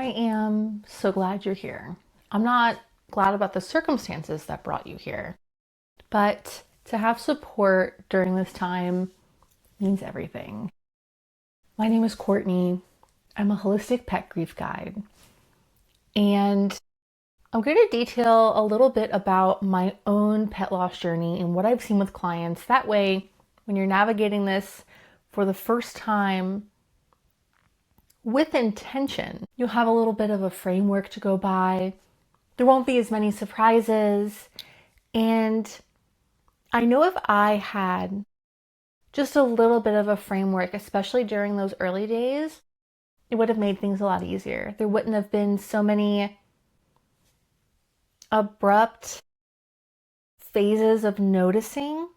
am so glad you're here. I'm not glad about the circumstances that brought you here, but to have support during this time means everything. My name is Courtney. I'm a holistic pet grief guide, and I'm going to detail a little bit about my own pet loss journey and what I've seen with clients. That way, when you're navigating this for the first time with intention, you'll have a little bit of a framework to go by. There won't be as many surprises. And I know if I had just a little bit of a framework, especially during those early days, it would have made things a lot easier. There wouldn't have been so many abrupt phases of noticing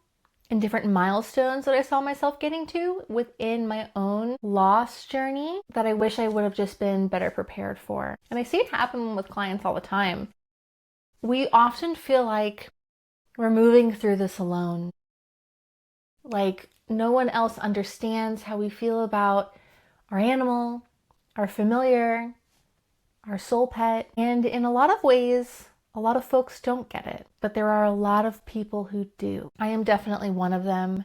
and different milestones that I saw myself getting to within my own loss journey that I wish I would have just been better prepared for. And I see it happen with clients all the time. We often feel like we're moving through this alone. Like no one else understands how we feel about our animal, our familiar, our soul pet. And in a lot of ways, a lot of folks don't get it, but there are a lot of people who do. I am definitely one of them.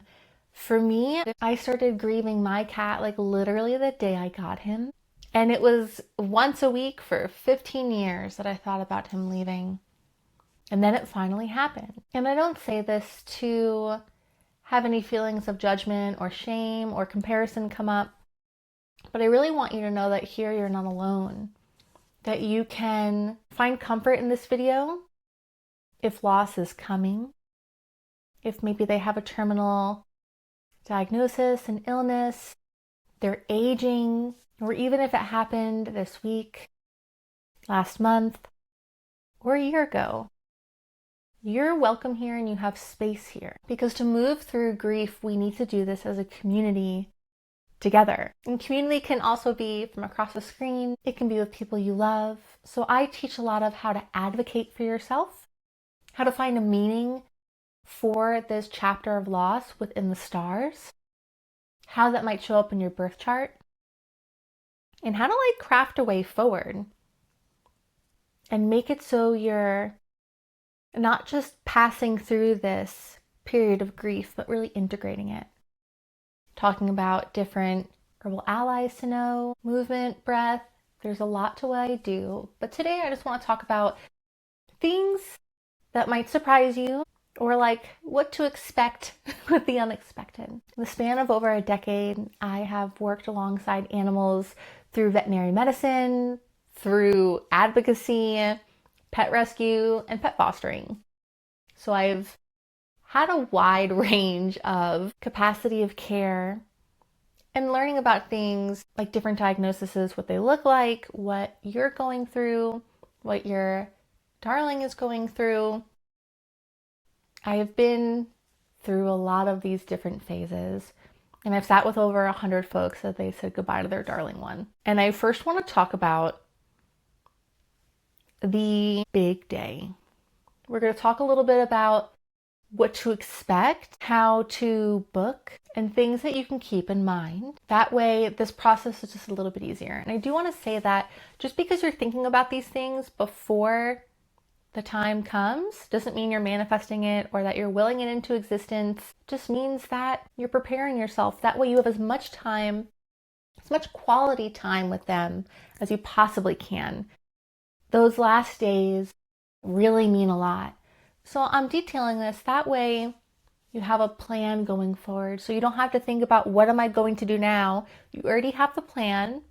For me, I started grieving my cat like literally the day I got him. And it was once a week for 15 years that I thought about him leaving. And then it finally happened. And I don't say this to have any feelings of judgment or shame or comparison come up, but I really want you to know that here you're not alone. That you can find comfort in this video if loss is coming, if maybe they have a terminal diagnosis, an illness, they're aging, or even if it happened this week, last month, or a year ago. You're welcome here and you have space here. Because to move through grief, we need to do this as a community together. And community can also be from across the screen. It can be with people you love. So I teach a lot of how to advocate for yourself, how to find a meaning for this chapter of loss within the stars, how that might show up in your birth chart, and how to craft a way forward and make it so you're not just passing through this period of grief, but really integrating it. Talking about different herbal allies to know, movement, breath. There's a lot to what I do. But today I just want to talk about things that might surprise you or what to expect with the unexpected. In the span of over a decade, I have worked alongside animals through veterinary medicine, through advocacy, pet rescue, and pet fostering. So I've had a wide range of capacity of care and learning about things like different diagnoses, what they look like, what you're going through, what your darling is going through. I have been through a lot of these different phases, and I've sat with over 100 folks that they said goodbye to their darling one. And I first want to talk about the big day. We're going to talk a little bit about what to expect, how to book, and things that you can keep in mind. That way, this process is just a little bit easier. And I do want to say that just because you're thinking about these things before the time comes doesn't mean you're manifesting it or that you're willing it into existence. It just means that you're preparing yourself. That way you have as much time, as much quality time with them as you possibly can. Those last days really mean a lot. So I'm detailing this that way you have a plan going forward. So you don't have to think about what am I going to do now? You already have the plan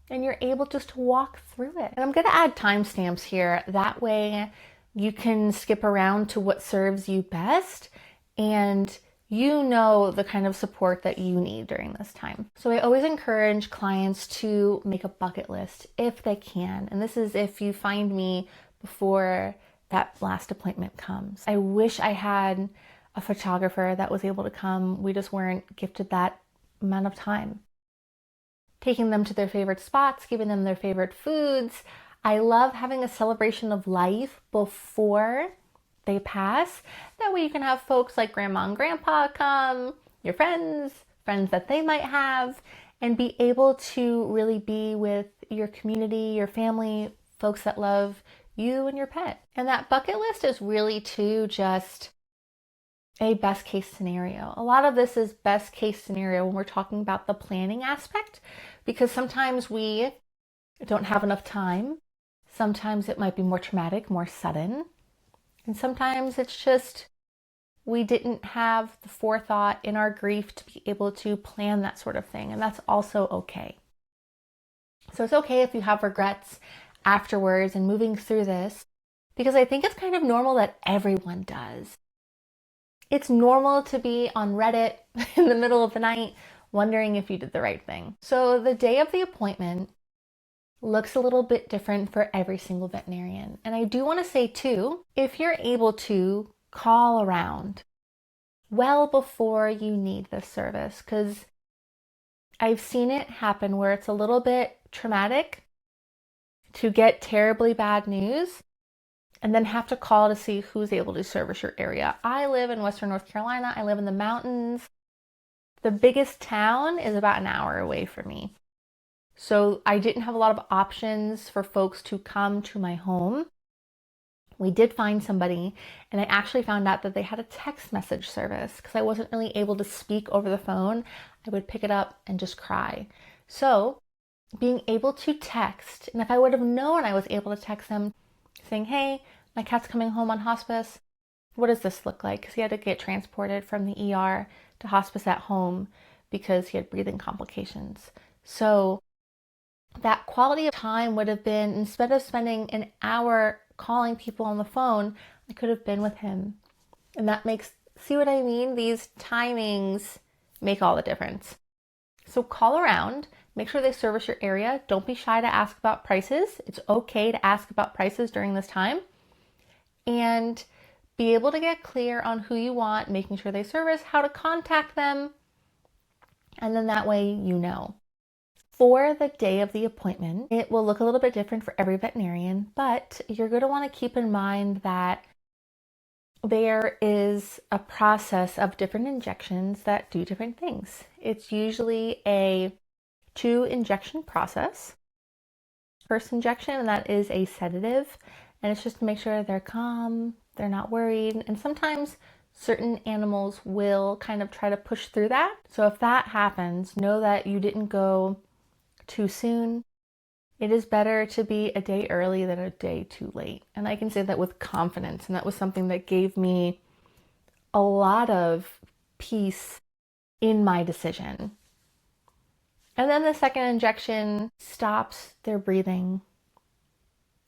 and you're able just to walk through it. And I'm going to add timestamps here. That way you can skip around to what serves you best and you know the kind of support that you need during this time. So I always encourage clients to make a bucket list if they can. And this is if you find me before that last appointment comes. I wish I had a photographer that was able to come. We just weren't gifted that amount of time. Taking them to their favorite spots, giving them their favorite foods. I love having a celebration of life before they pass. That way you can have folks like grandma and grandpa come, your friends that they might have, and be able to really be with your community, your family, folks that love you and your pet. And that bucket list is really too just a best case scenario. A lot of this is best case scenario when we're talking about the planning aspect, because sometimes we don't have enough time. Sometimes it might be more traumatic, more sudden. And sometimes it's just we didn't have the forethought in our grief to be able to plan that sort of thing. And that's also okay. So it's okay if you have regrets afterwards and moving through this, because I think it's kind of normal that everyone does. It's normal to be on Reddit in the middle of the night wondering if you did the right thing. So the day of the appointment looks a little bit different for every single veterinarian. And I do want to say too, if you're able to, call around well before you need this service, because I've seen it happen where it's a little bit traumatic to get terribly bad news and then have to call to see who's able to service your area. I live in Western North Carolina. I live in the mountains. The biggest town is about an hour away from me. So I didn't have a lot of options for folks to come to my home. We did find somebody, and I actually found out that they had a text message service because I wasn't really able to speak over the phone. I would pick it up and just cry. So being able to text, and if I would have known I was able to text them saying, hey, my cat's coming home on hospice. What does this look like? Because he had to get transported from the ER to hospice at home because he had breathing complications. So that quality of time would have been, instead of spending an hour calling people on the phone, I could have been with him. And that makes, see what I mean? These timings make all the difference. So call around, make sure they service your area. Don't be shy to ask about prices. It's okay to ask about prices during this time. And be able to get clear on who you want, making sure they service, how to contact them. And then that way you know. For the day of the appointment, it will look a little bit different for every veterinarian, but you're going to want to keep in mind that there is a process of different injections that do different things. It's usually a 2-injection process. First injection, and that is a sedative, and it's just to make sure they're calm, they're not worried, and sometimes certain animals will kind of try to push through that. So if that happens, know that you didn't go too soon. It is better to be a day early than a day too late. And I can say that with confidence. And that was something that gave me a lot of peace in my decision. And then the second injection stops their breathing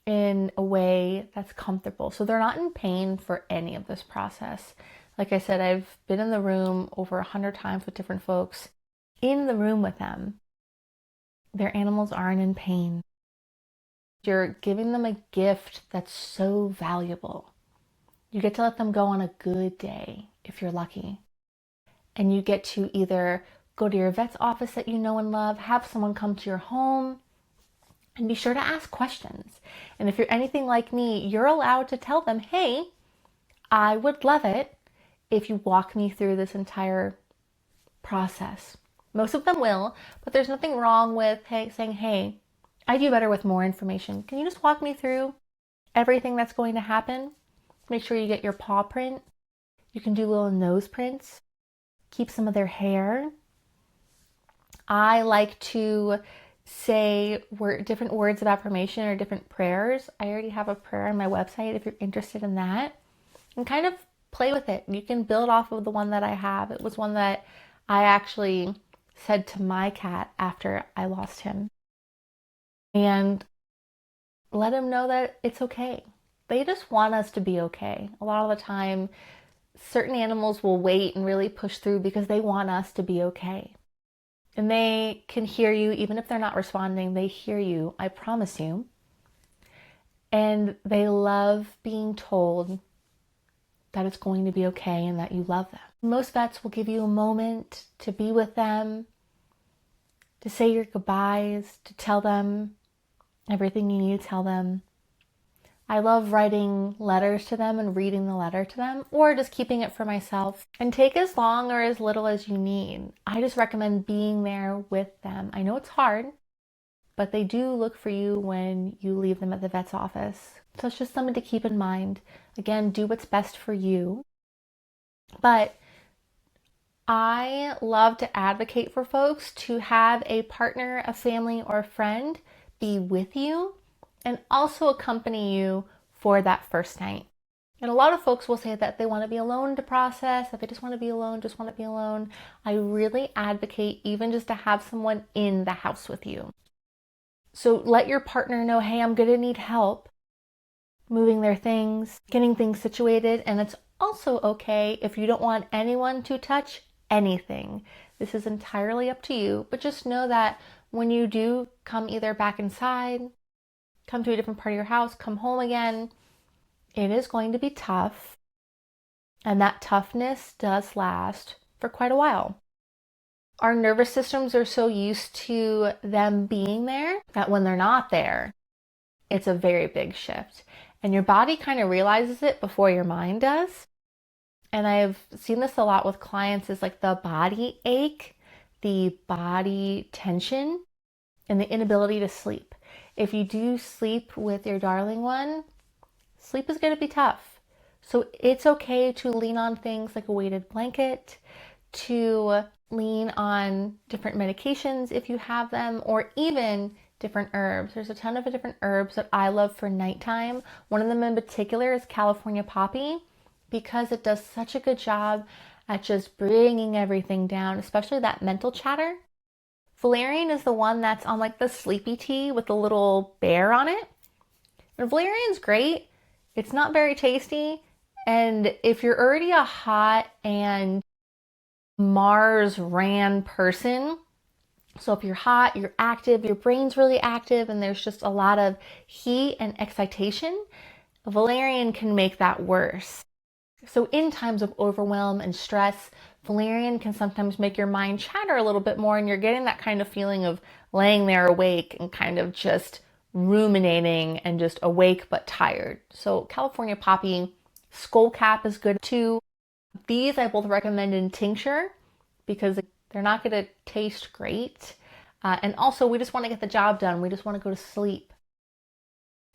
in a way that's comfortable. So they're not in pain for any of this process. Like I said, I've been in the room over 100 times with different folks, in the room with them. Their animals aren't in pain. You're giving them a gift that's so valuable. You get to let them go on a good day, if you're lucky. And you get to either go to your vet's office that you know and love, have someone come to your home, and be sure to ask questions. And if you're anything like me, you're allowed to tell them, hey, I would love it if you walk me through this entire process. Most of them will, but there's nothing wrong with saying, hey, I do better with more information. Can you just walk me through everything that's going to happen? Make sure you get your paw print. You can do little nose prints. Keep some of their hair. I like to say different words of affirmation or different prayers. I already have a prayer on my website if you're interested in that. And kind of play with it. You can build off of the one that I have. It was one that I actually said to my cat after I lost him. And let him know that it's okay. They just want us to be okay. A lot of the time, certain animals will wait and really push through because they want us to be okay. And they can hear you, even if they're not responding, they hear you, I promise you. And they love being told that it's going to be okay and that you love them. Most vets will give you a moment to be with them, to say your goodbyes, to tell them everything you need to tell them. I love writing letters to them and reading the letter to them, or just keeping it for myself. And take as long or as little as you need. I just recommend being there with them. I know it's hard. but they do look for you when you leave them at the vet's office. So it's just something to keep in mind. Again, do what's best for you. But I love to advocate for folks to have a partner, a family, or a friend be with you and also accompany you for that first night. And a lot of folks will say that they want to be alone to process, that they just want to be alone, just want to be alone. I really advocate even just to have someone in the house with you. So let your partner know, hey, I'm going to need help moving their things, getting things situated. And it's also okay if you don't want anyone to touch anything. This is entirely up to you, but just know that when you do come either back inside, come to a different part of your house, come home again, it is going to be tough, and that toughness does last for quite a while. Our nervous systems are so used to them being there that when they're not there, it's a very big shift. And your body kind of realizes it before your mind does. And I've seen this a lot with clients, is like the body ache, the body tension, and the inability to sleep. If you do sleep with your darling one, sleep is going to be tough. So it's okay to lean on things like a weighted blanket, to lean on different medications if you have them, or even different herbs. There's a ton of different herbs that I love for nighttime. One of them in particular is California poppy, because it does such a good job at just bringing everything down, especially that mental chatter. Valerian is the one that's on like the sleepy tea with the little bear on it. And valerian's great. It's not very tasty. And if you're already a hot and Mars ran person, so if you're hot, you're active, your brain's really active, and there's just a lot of heat and excitation, valerian can make that worse. So in times of overwhelm and stress, valerian can sometimes make your mind chatter a little bit more, and you're getting that kind of feeling of laying there awake and kind of just ruminating and just awake but tired. So California poppy, skullcap is good too. These I both recommend in tincture because they're not going to taste great. And also we just want to get the job done. We just want to go to sleep.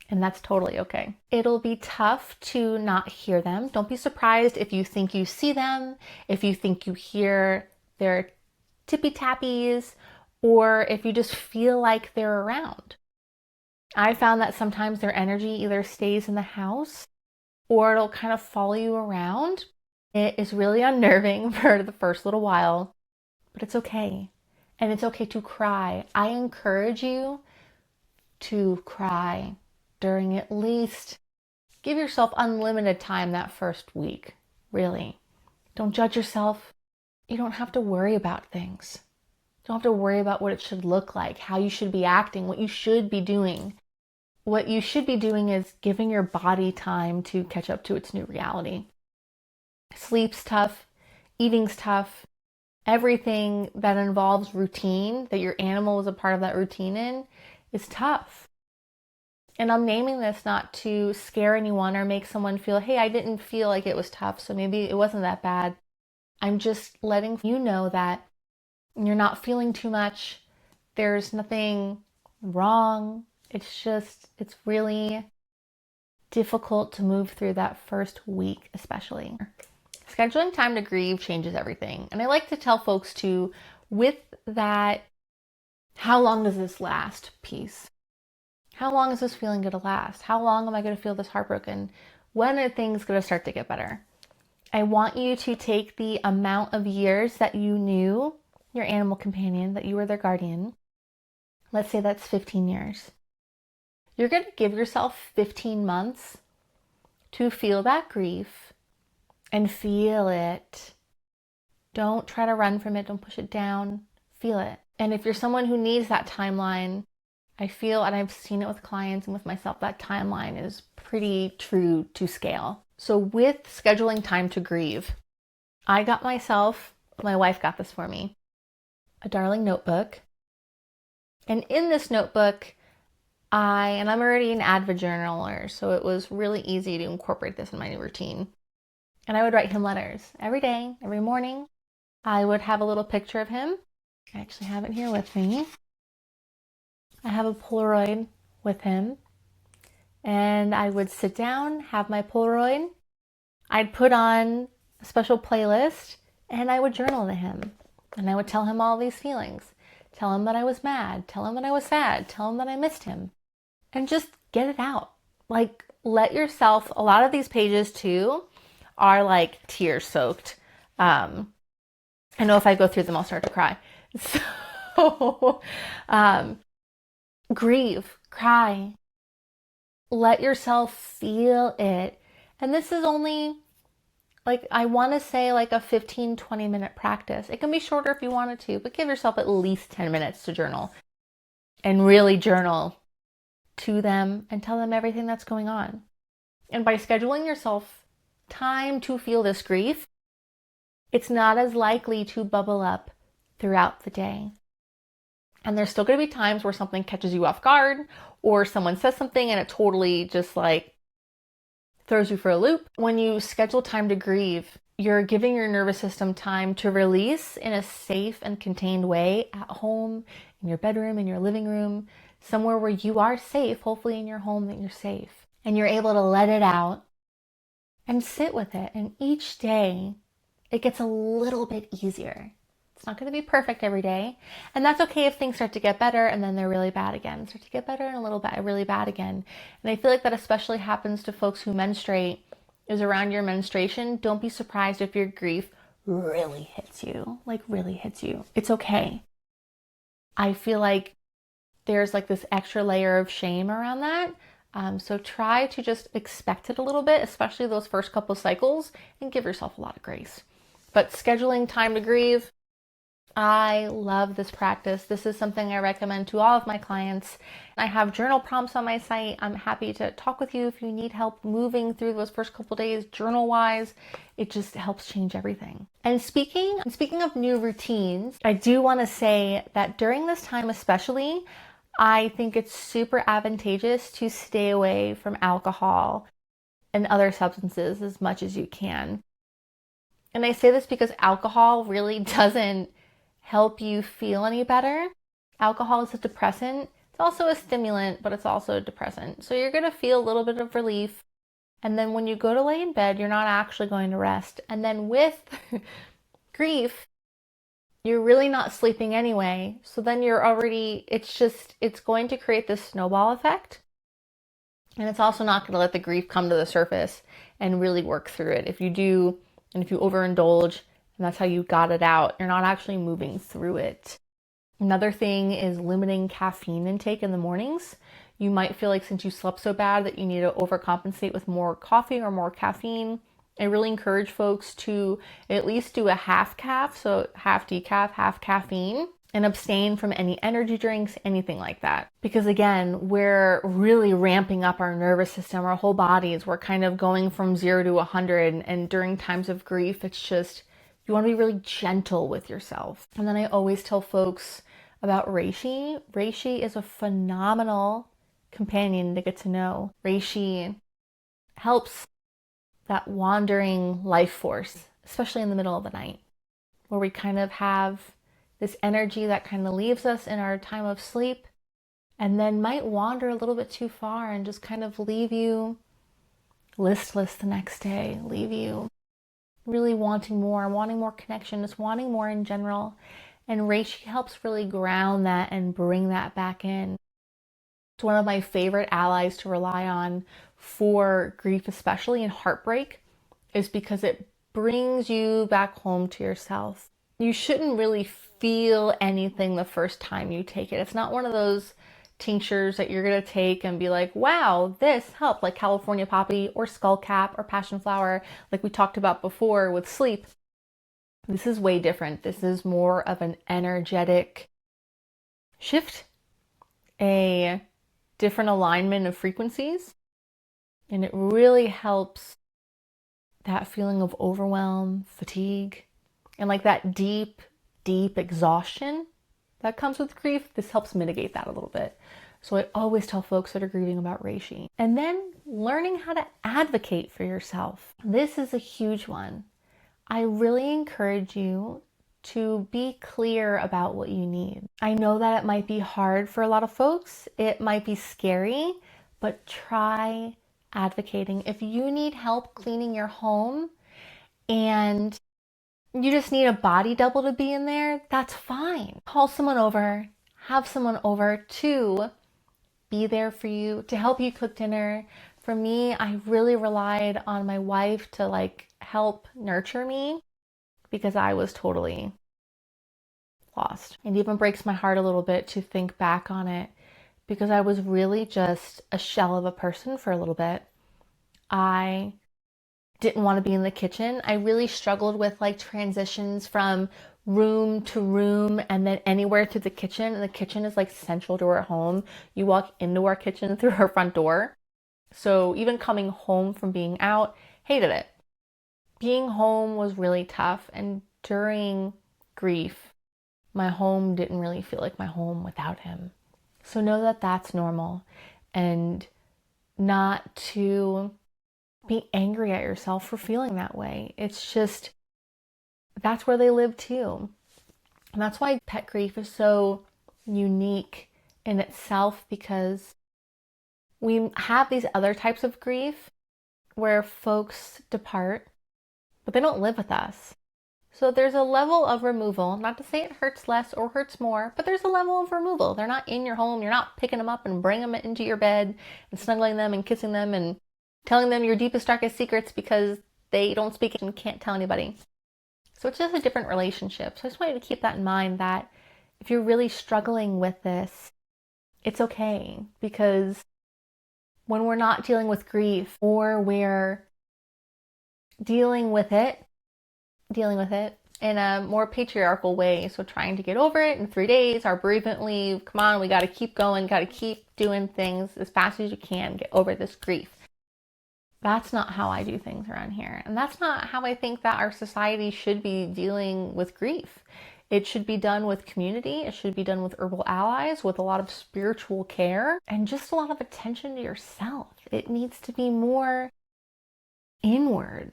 And that's totally okay. It'll be tough to not hear them. Don't be surprised if you think you see them, if you think you hear their tippy tappies, or if you just feel like they're around. I found that sometimes their energy either stays in the house or it'll kind of follow you around. It is really unnerving for the first little while, but it's okay. And it's okay to cry. I encourage you to cry during at least, give yourself unlimited time that first week, really. Don't judge yourself. You don't have to worry about things. You don't have to worry about what it should look like, how you should be acting, what you should be doing. What you should be doing is giving your body time to catch up to its new reality. Sleep's tough, eating's tough, everything that involves routine, that your animal is a part of that routine in, is tough. And I'm naming this not to scare anyone or make someone feel, hey, I didn't feel like it was tough, so maybe it wasn't that bad. I'm just letting you know that you're not feeling too much. There's nothing wrong. It's really difficult to move through that first week, especially. Scheduling time to grieve changes everything. And I like to tell folks to, with that, how long does this last piece? How long is this feeling going to last? How long am I going to feel this heartbroken? When are things going to start to get better? I want you to take the amount of years that you knew your animal companion, that you were their guardian. Let's say that's 15 years. You're going to give yourself 15 months to feel that grief and feel it. Don't try to run from it. Don't push it down. Feel it. And if you're someone who needs that timeline, I feel, and I've seen it with clients and with myself, that timeline is pretty true to scale. So with scheduling time to grieve, I got myself, my wife got this for me, a darling notebook. And in this notebook, I'm already an avid journaler, so it was really easy to incorporate this in my new routine. And I would write him letters every day, every morning. I would have a little picture of him. I actually have it here with me. I have a Polaroid with him, and I would sit down, have my Polaroid. I'd put on a special playlist, and I would journal to him. And I would tell him all these feelings. Tell him that I was mad. Tell him that I was sad. Tell him that I missed him. And just get it out. Like, let yourself, a lot of these pages too are like tear soaked. I know if I go through them, I'll start to cry. So, grieve, cry, let yourself feel it. And this is only like, I want to say like a 15-20 minute practice. It can be shorter if you wanted to, but give yourself at least 10 minutes to journal and really journal to them and tell them everything that's going on. And by scheduling yourself time to feel this grief, it's not as likely to bubble up throughout the day. And there's still going to be times where something catches you off guard, or someone says something and it totally just like throws you for a loop. When you schedule time to grieve, you're giving your nervous system time to release in a safe and contained way at home, in your bedroom, in your living room, somewhere where you are safe, hopefully in your home that you're safe. And you're able to let it out and sit with it. And each day, it gets a little bit easier. It's not going to be perfect every day. And that's okay if things start to get better and then they're really bad again. Start to get better and a little bit really bad again. And I feel like that especially happens to folks who menstruate, is around your menstruation. Don't be surprised if your grief really hits you, like really hits you. It's okay. I feel like there's like this extra layer of shame around that. So try to just expect it a little bit, especially those first couple cycles, and give yourself a lot of grace. But scheduling time to grieve, I love this practice. This is something I recommend to all of my clients. I have journal prompts on my site. I'm happy to talk with you if you need help moving through those first couple days journal wise. It just helps change everything. And speaking of new routines, I do want to say that during this time especially, I think it's super advantageous to stay away from alcohol and other substances as much as you can. And I say this because alcohol really doesn't help you feel any better. Alcohol is a depressant. It's also a stimulant, but it's also a depressant. So you're going to feel a little bit of relief. And then when you go to lay in bed, you're not actually going to rest. And then with grief, you're really not sleeping anyway. So then you're already, it's going to create this snowball effect. And it's also not going to let the grief come to the surface and really work through it. If you do, and if you overindulge, and that's how you got it out, you're not actually moving through it. Another thing is limiting caffeine intake in the mornings. You might feel like since you slept so bad that you need to overcompensate with more coffee or more caffeine. I really encourage folks to at least do a half caf, so half decaf, half caffeine, and abstain from any energy drinks, anything like that. Because again, we're really ramping up our nervous system, our whole bodies. We're kind of going from 0 to 100. And during times of grief, it's just, you want to be really gentle with yourself. And then I always tell folks about reishi. Reishi is a phenomenal companion to get to know. Reishi helps that wandering life force, especially in the middle of the night, where we kind of have this energy that kind of leaves us in our time of sleep and then might wander a little bit too far and just kind of leave you listless the next day, leave you really wanting more connection, just wanting more in general. And reishi helps really ground that and bring that back in. It's one of my favorite allies to rely on for grief, especially in heartbreak, is because it brings you back home to yourself. You shouldn't really feel anything the first time you take it. It's not one of those tinctures that you're going to take and be like, wow, this helped, like California poppy or skullcap or passion flower, like we talked about before with sleep. This is way different. This is more of an energetic shift, a different alignment of frequencies. And it really helps that feeling of overwhelm, fatigue, and like that deep exhaustion that comes with grief. This helps mitigate that a little bit. So I always tell folks that are grieving about reishi. And then learning how to advocate for yourself. This is a huge one. I really encourage you to be clear about what you need. I know that it might be hard for a lot of folks. It might be scary, but try advocating. If you need help cleaning your home and you just need a body double to be in there, that's fine. Call someone over, have someone over to be there for you, to help you cook dinner. For me, I really relied on my wife to help nurture me because I was totally lost. It even breaks my heart a little bit to think back on it because I was really just a shell of a person for a little bit. I didn't want to be in the kitchen. I really struggled with transitions from room to room and then anywhere through the kitchen. And the kitchen is central to our home. You walk into our kitchen through our front door. So even coming home from being out, hated it. Being home was really tough. And during grief, my home didn't really feel like my home without him. So know that that's normal, and not to be angry at yourself for feeling that way. It's just, that's where they live too. And that's why pet grief is so unique in itself, because we have these other types of grief where folks depart, but they don't live with us. So there's a level of removal, not to say it hurts less or hurts more, but there's a level of removal. They're not in your home. You're not picking them up and bringing them into your bed and snuggling them and kissing them and telling them your deepest, darkest secrets because they don't speak and can't tell anybody. So it's just a different relationship. So I just want you to keep that in mind, that if you're really struggling with this, it's okay, because when we're not dealing with grief, or we're dealing with it in a more patriarchal way, so trying to get over it in 3 days, our bereavement leave, come on, we got to keep going, got to keep doing things as fast as you can, get over this grief. That's not how I do things around here. And that's not how I think that our society should be dealing with grief. It should be done with community. It should be done with herbal allies, with a lot of spiritual care, and just a lot of attention to yourself. It needs to be more inward.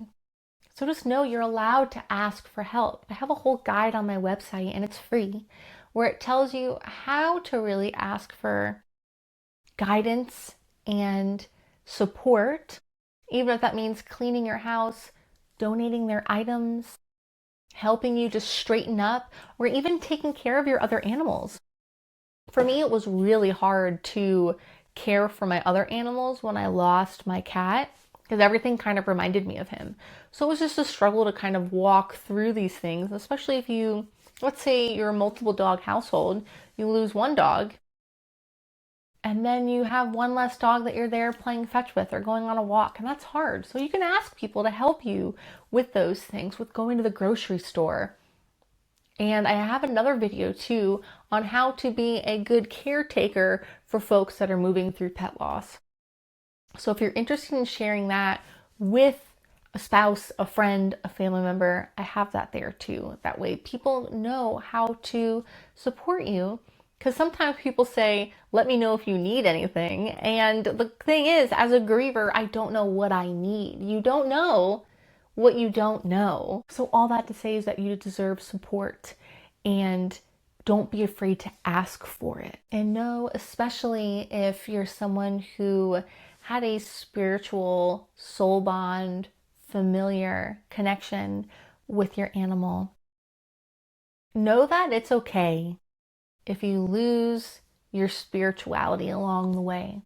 So just know you're allowed to ask for help. I have a whole guide on my website, and it's free, where it tells you how to really ask for guidance and support, even if that means cleaning your house, donating their items, helping you to straighten up, or even taking care of your other animals. For me, it was really hard to care for my other animals when I lost my cat, because everything kind of reminded me of him. So it was just a struggle to kind of walk through these things, especially if you, let's say you're a multiple dog household, you lose one dog, and then you have one less dog that you're there playing fetch with or going on a walk, and that's hard. So you can ask people to help you with those things, with going to the grocery store. And I have another video too on how to be a good caretaker for folks that are moving through pet loss. So if you're interested in sharing that with a spouse, a friend, a family member, I have that there too. That way people know how to support you. Because sometimes people say, let me know if you need anything. And the thing is, as a griever, I don't know what I need. You don't know what you don't know. So all that to say is that you deserve support, and don't be afraid to ask for it. And know, especially if you're someone who had a spiritual soul bond, familiar connection with your animal, know that it's okay if you lose your spirituality along the way.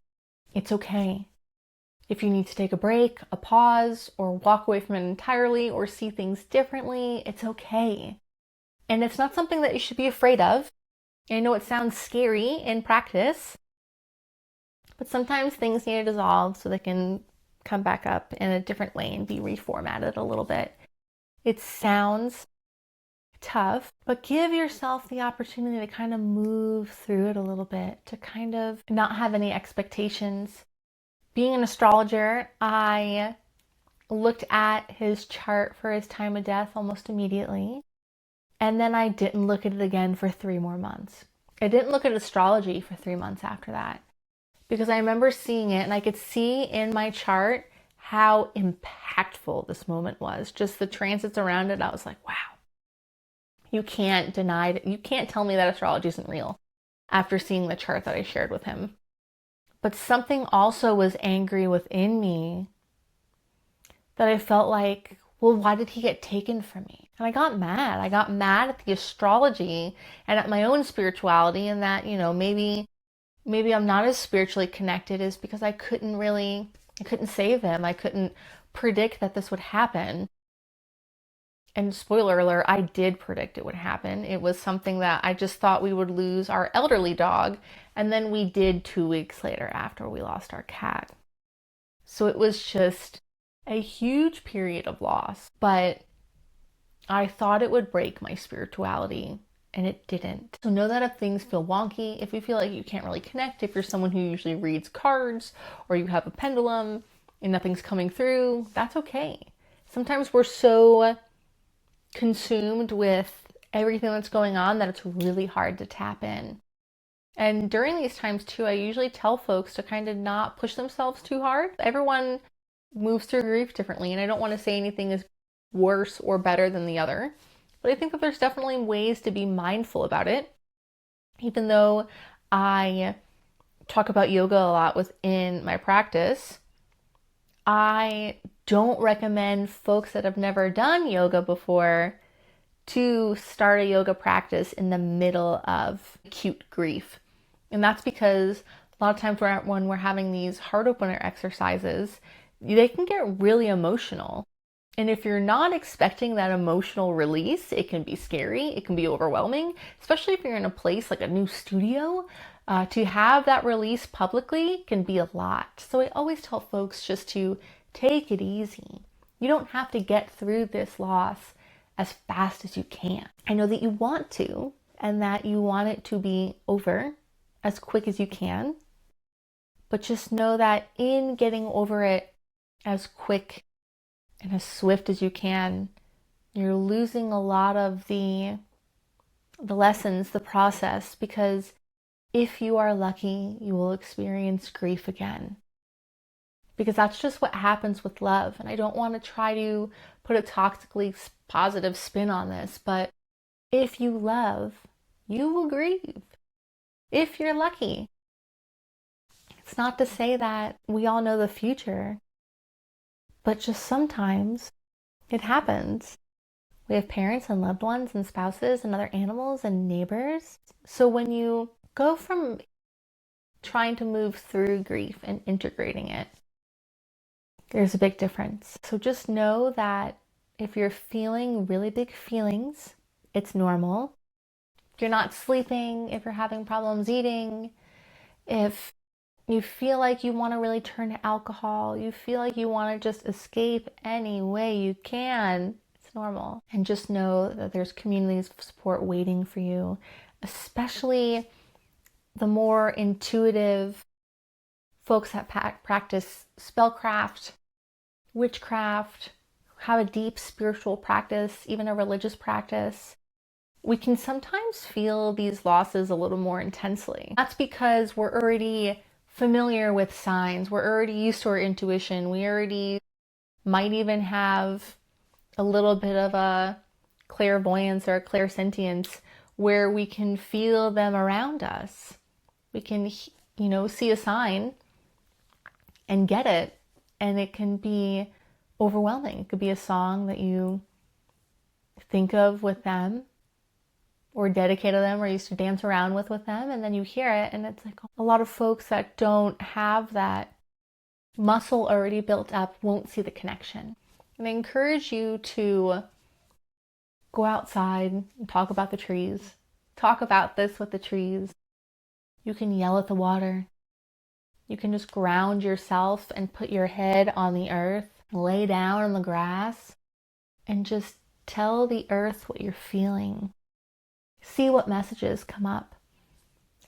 It's okay if you need to take a break, a pause, or walk away from it entirely, or see things differently. It's okay. And it's not something that you should be afraid of. I know it sounds scary in practice, but sometimes things need to dissolve so they can come back up in a different way and be reformatted a little bit. It sounds tough, but give yourself the opportunity to kind of move through it a little bit, to kind of not have any expectations. Being an astrologer, I looked at his chart for his time of death almost immediately, and then I didn't look at it again for 3 more months. I didn't look at astrology for 3 months after that, because I remember seeing it and I could see in my chart how impactful this moment was. Just the transits around it, I was like, wow, You can't deny that. You can't tell me that astrology isn't real after seeing the chart that I shared with him. But something also was angry within me that I felt like, well, why did he get taken from me? And I got mad. I got mad at the astrology and at my own spirituality, and that, maybe I'm not as spiritually connected is because I couldn't save him. I couldn't predict that this would happen. And spoiler alert, I did predict it would happen. It was something that I just thought we would lose our elderly dog, and then we did 2 weeks later after we lost our cat. So it was just a huge period of loss, but I thought it would break my spirituality, and it didn't. So know that if things feel wonky, if you feel like you can't really connect, if you're someone who usually reads cards or you have a pendulum and nothing's coming through, that's okay. Sometimes we're so consumed with everything that's going on that it's really hard to tap in. And during these times too, I usually tell folks to kind of not push themselves too hard. Everyone moves through grief differently, and I don't want to say anything is worse or better than the other, but I think that there's definitely ways to be mindful about it. Even though I talk about yoga a lot within my practice, I don't recommend folks that have never done yoga before to start a yoga practice in the middle of acute grief. And that's because a lot of times when we're having these heart opener exercises, they can get really emotional. And if you're not expecting that emotional release, it can be scary, it can be overwhelming, especially if you're in a place like a new studio. To have that release publicly can be a lot. So I always tell folks just to take it easy. You don't have to get through this loss as fast as you can. I know that you want to, and that you want it to be over as quick as you can, but just know that in getting over it as quick and as swift as you can, you're losing a lot of the lessons, the process, because if you are lucky, you will experience grief again. Because that's just what happens with love. And I don't want to try to put a toxically positive spin on this, but if you love, you will grieve. If you're lucky. It's not to say that we all know the future, but just sometimes it happens. We have parents and loved ones and spouses and other animals and neighbors. So when you go from trying to move through grief and integrating it, there's a big difference. So just know that if you're feeling really big feelings, it's normal. If you're not sleeping, if you're having problems eating, if you feel like you want to really turn to alcohol, you feel like you want to just escape any way you can, it's normal. And just know that there's communities of support waiting for you, especially the more intuitive folks that practice spellcraft, witchcraft, have a deep spiritual practice, even a religious practice. We can sometimes feel these losses a little more intensely. That's because we're already familiar with signs. We're already used to our intuition. We already might even have a little bit of a clairvoyance or a clairsentience where we can feel them around us. We can, see a sign and get it, and it can be overwhelming. It could be a song that you think of with them or dedicate to them or used to dance around with them, and then you hear it and it's like a lot of folks that don't have that muscle already built up won't see the connection. And I encourage you to go outside and talk about the trees. Talk about this with the trees. You can yell at the water. You can just ground yourself and put your head on the earth, lay down on the grass, and just tell the earth what you're feeling. See what messages come up.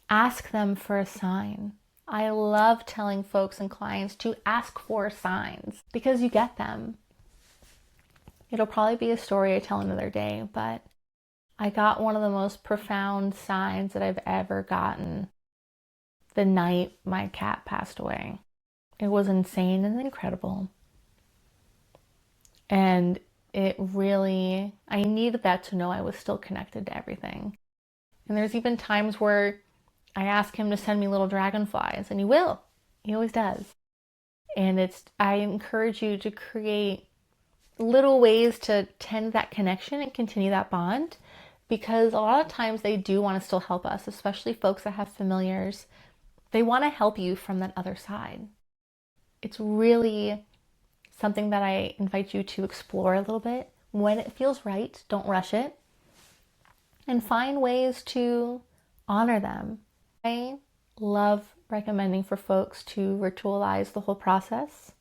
Ask them for a sign. I love telling folks and clients to ask for signs because you get them. It'll probably be a story I tell another day, but I got one of the most profound signs that I've ever gotten the night my cat passed away. It was insane and incredible. And I needed that to know I was still connected to everything. And there's even times where I ask him to send me little dragonflies, and he will. He always does. And I encourage you to create little ways to tend that connection and continue that bond, because a lot of times they do want to still help us, especially folks that have familiars. They want to help you from that other side. It's really something that I invite you to explore a little bit. When it feels right, don't rush it, and find ways to honor them. I love recommending for folks to ritualize the whole process,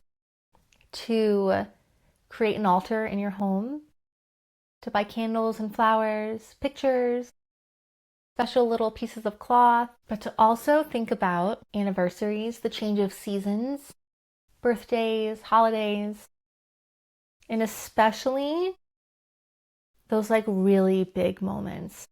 to create an altar in your home, to buy candles and flowers, pictures, special little pieces of cloth, but to also think about anniversaries, the change of seasons, birthdays, holidays, and especially those like really big moments.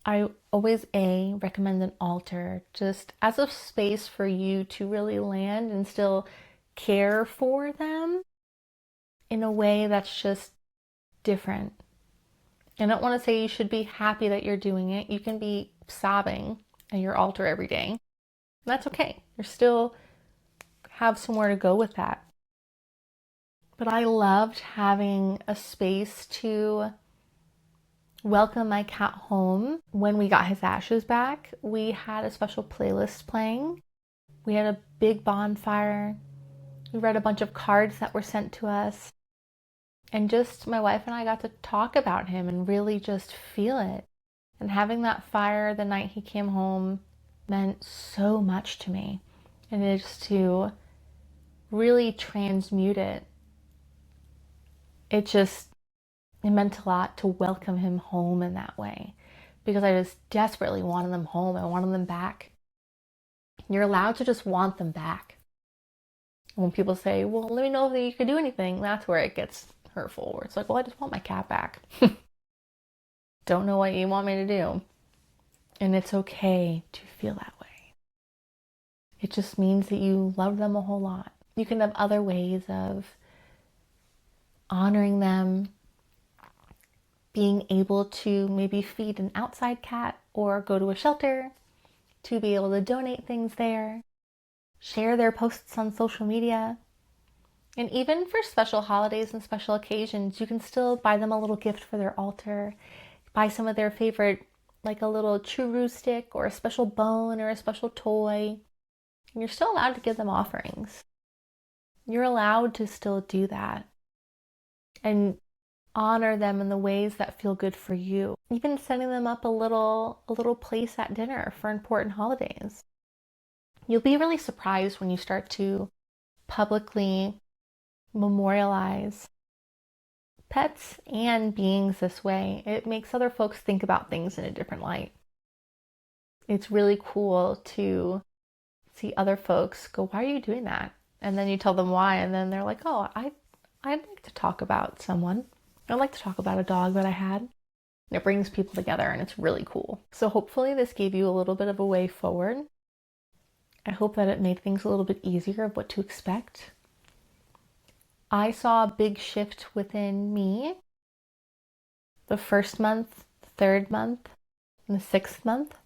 I always recommend an altar just as a space for you to really land and still care for them in a way that's just different. I don't want to say you should be happy that you're doing it. You can be sobbing at your altar every day. That's okay. You still have somewhere to go with that. But I loved having a space to welcome my cat home. When we got his ashes back, we had a special playlist playing. We had a big bonfire. We read a bunch of cards that were sent to us. And just my wife and I got to talk about him and really just feel it. And having that fire the night he came home meant so much to me. And it's to really transmute it. It meant a lot to welcome him home in that way, because I just desperately wanted them home. I wanted them back. You're allowed to just want them back. When people say, well, let me know if you could do anything, that's where it gets hurtful, where it's like, well, I just want my cat back. Don't know what you want me to do. And it's okay to feel that way. It just means that you love them a whole lot. You can have other ways of honoring them, being able to maybe feed an outside cat or go to a shelter, to be able to donate things there, share their posts on social media. And even for special holidays and special occasions, you can still buy them a little gift for their altar, buy some of their favorite, like a little churu stick or a special bone or a special toy. And you're still allowed to give them offerings. You're allowed to still do that and honor them in the ways that feel good for you. Even setting them up a little place at dinner for important holidays. You'll be really surprised when you start to publicly memorialize pets and beings this way. It makes other folks think about things in a different light. It's really cool to see other folks go, why are you doing that? And then you tell them why, and then they're like, oh, I'd like to talk about someone. I'd like to talk about a dog that I had. And it brings people together, and it's really cool. So hopefully this gave you a little bit of a way forward. I hope that it made things a little bit easier of what to expect. I saw a big shift within me the first month, the third month, and the sixth month.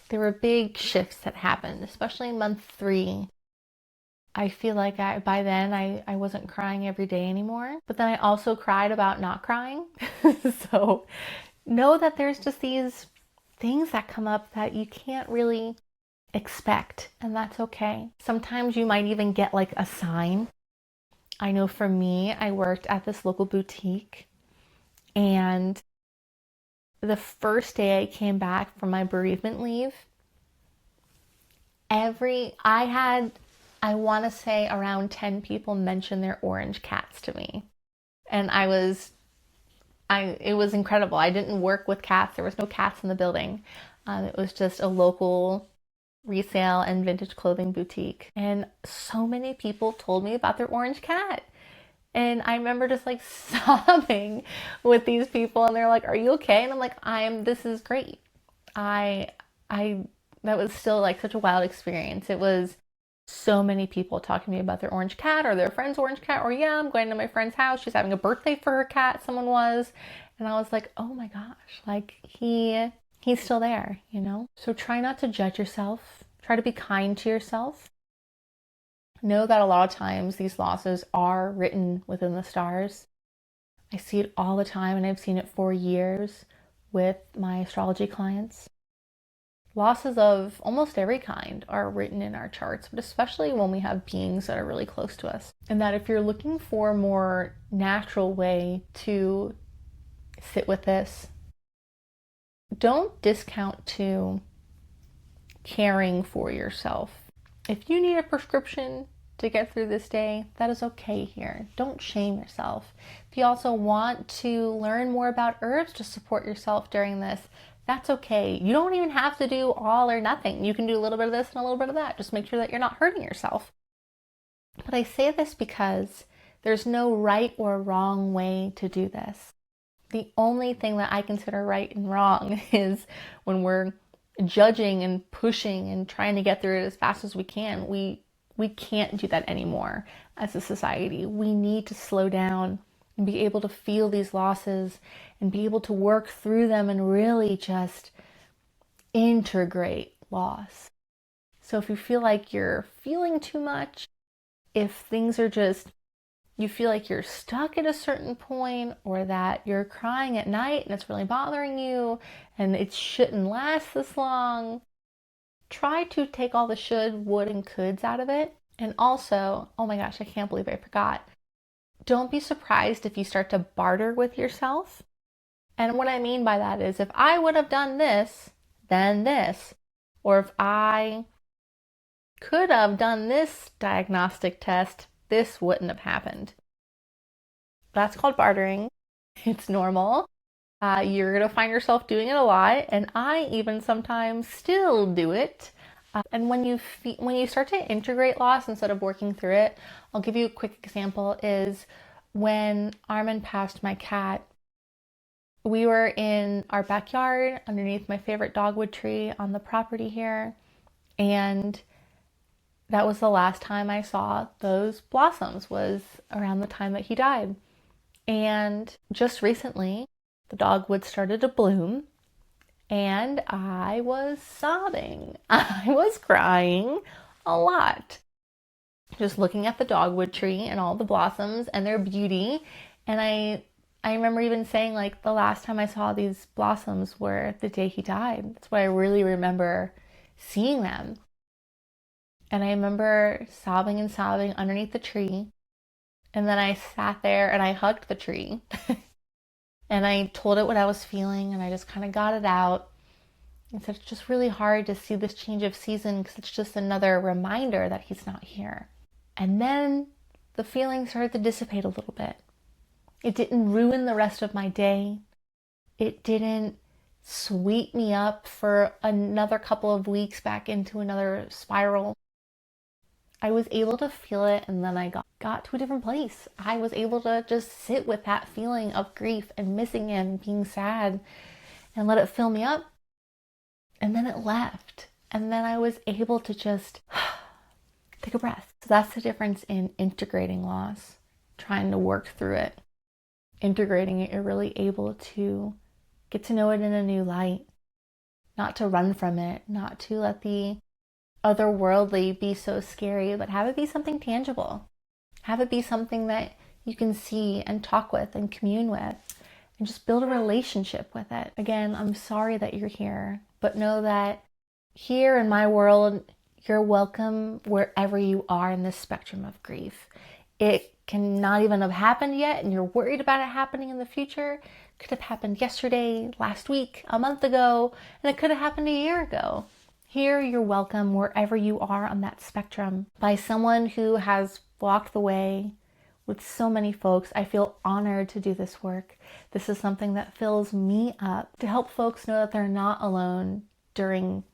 There were big shifts that happened, especially in month 3. I feel like by then I wasn't crying every day anymore. But then I also cried about not crying. So know that there's just these things that come up that you can't really expect, and that's okay. Sometimes you might even get like a sign. I know for me, I worked at this local boutique, and the first day I came back from my bereavement leave, I want to say around 10 people mentioned their orange cats to me. And it was incredible. I didn't work with cats. There was no cats in the building. It was just a local resale and vintage clothing boutique. And so many people told me about their orange cat. And I remember just like sobbing with these people, and they're like, are you okay? And I'm like, this is great. That was still like such a wild experience. It was So many people talking to me about their orange cat or their friend's orange cat, or yeah, I'm going to my friend's house. She's having a birthday for her cat, someone was. And I was like, oh my gosh, like he's still there, you know? So try not to judge yourself. Try to be kind to yourself. Know that a lot of times these losses are written within the stars. I see it all the time, and I've seen it for years with my astrology clients. Losses of almost every kind are written in our charts, but especially when we have beings that are really close to us. And that if you're looking for a more natural way to sit with this, don't discount to caring for yourself. If you need a prescription to get through this day, that is okay here. Don't shame yourself. If you also want to learn more about herbs to support yourself during this, that's okay. You don't even have to do all or nothing. You can do a little bit of this and a little bit of that. Just make sure that you're not hurting yourself. But I say this because there's no right or wrong way to do this. The only thing that I consider right and wrong is when we're judging and pushing and trying to get through it as fast as we can. We can't do that anymore as a society. We need to slow down and be able to feel these losses and be able to work through them and really just integrate loss. So if you feel like you're feeling too much, if things are just, you feel like you're stuck at a certain point, or that you're crying at night and it's really bothering you and it shouldn't last this long, try to take all the should, would, and coulds out of it. And also, oh my gosh, I can't believe I forgot. Don't be surprised if you start to barter with yourself. And what I mean by that is, if I would have done this, then this. Or if I could have done this diagnostic test, this wouldn't have happened. That's called bartering. It's normal. You're going to find yourself doing it a lot. And I even sometimes still do it. And when you start to integrate loss instead of working through it, I'll give you a quick example. Is when Armin passed, my cat, we were in our backyard underneath my favorite dogwood tree on the property here, and that was the last time I saw those blossoms, was around the time that he died. And just recently, the dogwood started to bloom, and I was sobbing. I was crying a lot. Just looking at the dogwood tree and all the blossoms and their beauty. And I remember even saying, like, the last time I saw these blossoms were the day he died. That's what I really remember seeing them. And I remember sobbing and sobbing underneath the tree. And then I sat there and I hugged the tree. And I told it what I was feeling, and I just kind of got it out. And so it's just really hard to see this change of season because it's just another reminder that he's not here. And then the feeling started to dissipate a little bit. It didn't ruin the rest of my day. It didn't sweep me up for another couple of weeks back into another spiral. I was able to feel it, and then I got to a different place. I was able to just sit with that feeling of grief and missing him, being sad, and let it fill me up. And then it left. And then I was able to just take a breath. So that's the difference in integrating loss, trying to work through it. Integrating it, you're really able to get to know it in a new light, not to run from it, not to let the otherworldly be so scary, but have it be something tangible. Have it be something that you can see and talk with and commune with, and just build a relationship with it. Again, I'm sorry that you're here, but know that here in my world, you're welcome wherever you are in this spectrum of grief. It can not even have happened yet, and you're worried about it happening in the future. It could have happened yesterday, last week, a month ago, and it could have happened a year ago. Here, you're welcome wherever you are on that spectrum by someone who has walked the way with so many folks. I feel honored to do this work. This is something that fills me up to help folks know that they're not alone during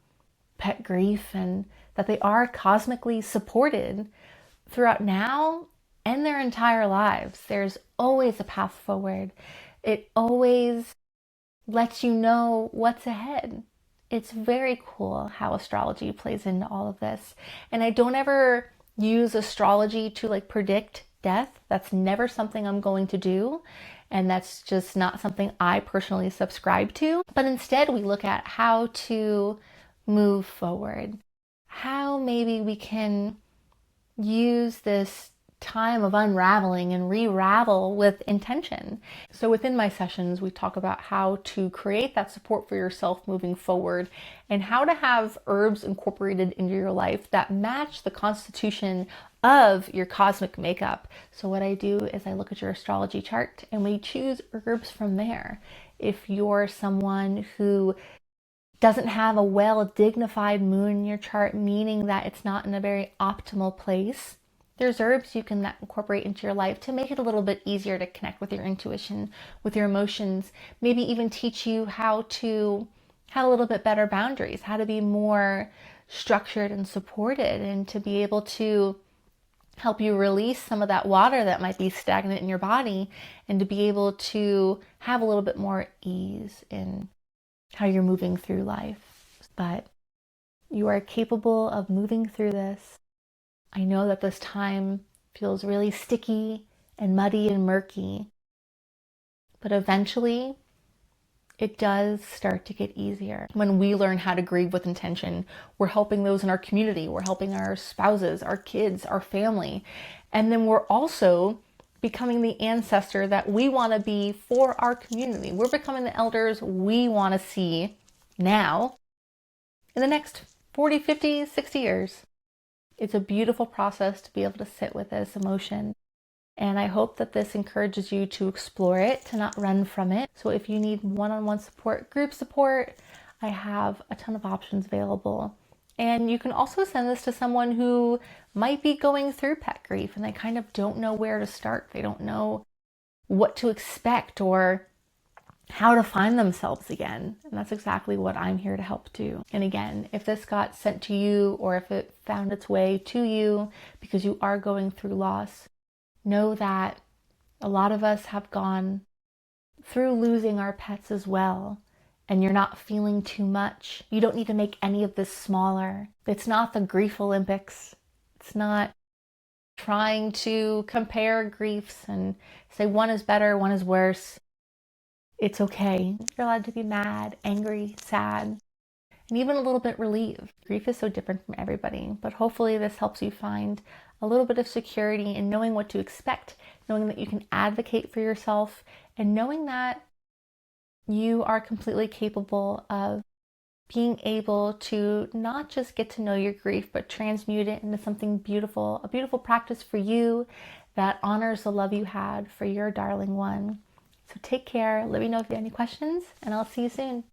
pet grief, and that they are cosmically supported throughout now and their entire lives. There's always a path forward. It always lets you know what's ahead. it's very cool how astrology plays into all of this. And I don't ever use astrology to like predict death. That's never something I'm going to do. And that's just not something I personally subscribe to. But instead, we look at how to move forward, how maybe we can use this time of unraveling and re-ravel with intention. So within my sessions, we talk about how to create that support for yourself moving forward and how to have herbs incorporated into your life that match the constitution of your cosmic makeup. So what I do is I look at your astrology chart and we choose herbs from there. If you're someone who doesn't have a well dignified moon in your chart, meaning that it's not in a very optimal place, there's herbs you can incorporate into your life to make it a little bit easier to connect with your intuition, with your emotions, maybe even teach you how to have a little bit better boundaries, how to be more structured and supported, and to be able to help you release some of that water that might be stagnant in your body, and to be able to have a little bit more ease in how you're moving through life. But you are capable of moving through this. I know that this time feels really sticky and muddy and murky, but eventually it does start to get easier. When we learn how to grieve with intention, we're helping those in our community, we're helping our spouses, our kids, our family, and then we're also becoming the ancestor that we want to be for our community. We're becoming the elders we want to see now in the next 40, 50, 60 years. It's a beautiful process to be able to sit with this emotion. And I hope that this encourages you to explore it, to not run from it. So if you need one-on-one support, group support, I have a ton of options available. And you can also send this to someone who might be going through pet grief and they kind of don't know where to start. They don't know what to expect or how to find themselves again. And that's exactly what I'm here to help do. And again, if this got sent to you or if it found its way to you because you are going through loss, know that a lot of us have gone through losing our pets as well. And you're not feeling too much. You don't need to make any of this smaller. It's not the grief Olympics. It's not trying to compare griefs and say one is better, one is worse. It's okay. You're allowed to be mad, angry, sad, and even a little bit relieved. Grief is so different from everybody, but hopefully this helps you find a little bit of security in knowing what to expect, knowing that you can advocate for yourself, and knowing that you are completely capable of being able to not just get to know your grief, but transmute it into something beautiful, a beautiful practice for you that honors the love you had for your darling one. So take care. Let me know if you have any questions, and I'll see you soon.